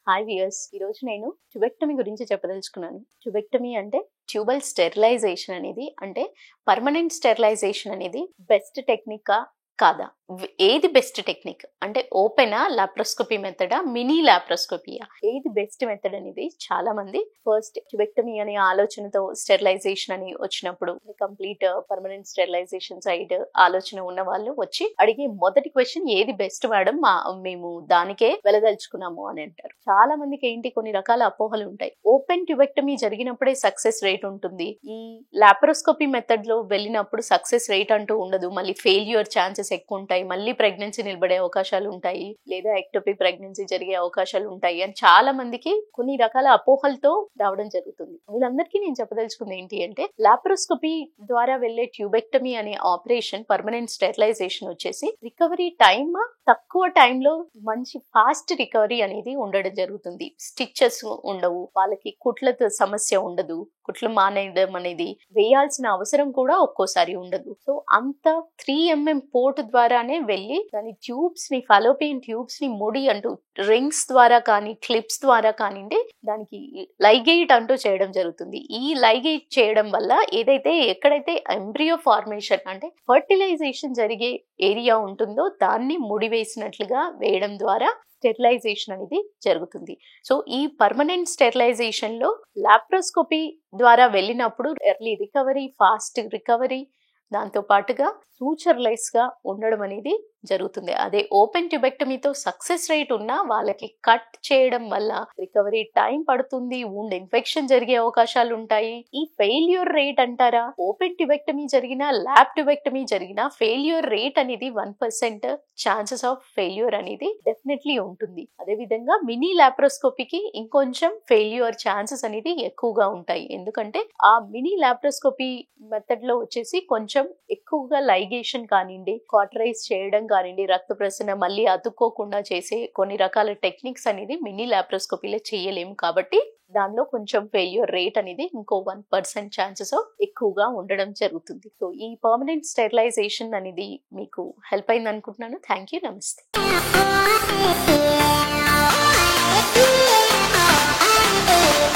Hi viewers, ఈరోజు నేను tubectomy గురించి చెప్పదలుచుకున్నాను. ట్యూబెక్టమీ అంటే ట్యూబల్ స్టెరిలైజేషన్ అనేది, అంటే పర్మనెంట్ స్టెరిలైజేషన్ అనేది బెస్ట్ టెక్నికా కాదా? ఏది బెస్ట్ టెక్నిక్ అంటే ఓపెనా, లాప్రోస్కోపీ మెథడా, మినీ లాప్రోస్కోపీయా, ఏది బెస్ట్ మెథడ్ అనేది చాలా మంది ఫస్ట్ ట్యూబెక్టమీ అనే ఆలోచనతో స్టెరిలైజేషన్ అని వచ్చినప్పుడు, కంప్లీట్ పర్మనెంట్ స్టెరిలైజేషన్ సైడ్ ఆలోచన ఉన్న వాళ్ళు వచ్చి అడిగే మొదటి క్వశ్చన్ ఏది బెస్ట్ మేడం, మేము దానికే వెళ్ళదలుచుకున్నాము అని అంటారు. చాలా మందికి ఏంటి, కొన్ని రకాల అపోహలు ఉంటాయి. ఓపెన్ ట్యూబెక్టమీ జరిగినప్పుడే సక్సెస్ రేట్ ఉంటుంది, ఈ లాప్రోస్కోపీ మెథడ్ లో వెళ్ళినప్పుడు సక్సెస్ రేట్ అంటూ ఉండదు, మళ్ళీ ఫెయిల్యూర్ ఛాన్సెస్ ఎక్కువ ఉంటాయి, మళ్ళీ ప్రెగ్నెన్సీ నిలబడే అవకాశాలు ఉంటాయి, లేదా ఎక్టోపిక్ ప్రెగ్నెన్సీ జరిగే అవకాశాలు ఉంటాయి అని చాలా మందికి కొన్ని రకాల అపోహలతో రావడం jరుగుతుంది. వీళ్ళందరికీ నేను చెప్పదలుచుకుంది ఏంటి అంటే, లాప్రోస్కోపీ ద్వారా వెళ్లే ట్యూబెక్టమీ అనే ఆపరేషన్, పర్మనెంట్ స్టెరిలైజేషన్ వచ్చేసి రికవరీ టైమ్ తక్కువ టైంలో మంచి ఫాస్ట్ రికవరీ అనేది ఉండడం జరుగుతుంది. స్టిచెస్ ఉండవు, వాళ్ళకి కుట్లతో సమస్య ఉండదు, కుట్లు మానేయడం అనేది వేయాల్సిన అవసరం కూడా ఒక్కోసారి ఉండదు. సో అంత 3mm పోర్ట్ ద్వారానే వెళ్ళి దాని ట్యూబ్స్ ని, ఫాలోపియన్ ట్యూబ్స్ ని ముడి అంటూ రింగ్స్ ద్వారా కానీ క్లిప్స్ ద్వారా కానివ్వండి దానికి లైగేట్ అంటూ చేయడం జరుగుతుంది. ఈ లైగేట్ చేయడం వల్ల ఏదైతే ఎక్కడైతే ఎంబ్రియో ఫార్మేషన్ అంటే ఫర్టిలైజేషన్ జరిగే ఏరియా ఉంటుందో దాన్ని ముడివేసినట్లుగా వేయడం ద్వారా స్టెరిలైజేషన్ అనేది జరుగుతుంది. సో ఈ పర్మనెంట్ స్టెరిలైజేషన్ లో లాప్రోస్కోపీ ద్వారా వెళ్ళినప్పుడు ఎర్లీ రికవరీ, ఫాస్ట్ రికవరీ, దాంతో పాటుగా సూచర్లెస్ గా ఉండడం అనేది జరుగుతుంది. అదే ఓపెన్ ట్యూబెక్టమీతో సక్సెస్ రేట్ ఉన్నా వాళ్ళకి కట్ చేయడం వల్ల రికవరీ టైం పడుతుంది, వూండ్ ఇన్ఫెక్షన్ జరిగే అవకాశాలు ఉంటాయి. ఈ ఫెయిల్యూర్ రేట్ అంటారా, ఓపెన్ ట్యూబెక్టమీ జరిగినా ల్యాప్ ట్యూబెక్టమీ జరిగినా ఫెయిల్యూర్ రేట్ అనేది 1% ఛాన్సెస్ ఆఫ్ ఫెయిల్యూర్ అనేది డెఫినెట్లీ ఉంటుంది. అదే విధంగా మినీ లాప్రోస్కోపీకి ఇంకొంచెం ఫెయిల్యూర్ ఛాన్సెస్ అనేది ఎక్కువగా ఉంటాయి. ఎందుకంటే ఆ మినీ లాప్రోస్కోపీ మెథడ్ లో వచ్చేసి కొంచెం ఎక్కువగా లైగేషన్ కానివ్వండి, కాటరైజ్ చేయడం కానివ్వండి, రక్త ప్రసరణ మళ్ళీ అతుక్కోకుండా చేసే కొన్ని రకాల టెక్నిక్స్ అనేది మినీ లాప్రోస్కోపీలో చేయలేము. కాబట్టి దానిలో కొంచెం ఫెయిల్యూర్ రేట్ అనేది ఇంకో 1% ఛాన్సెస్ ఎక్కువగా ఉండడం జరుగుతుంది. సో ఈ పర్మనెంట్ స్టెరిలైజేషన్ అనేది మీకు హెల్ప్ అయింది అనుకుంటున్నాను. థ్యాంక్ యూ, నమస్తే.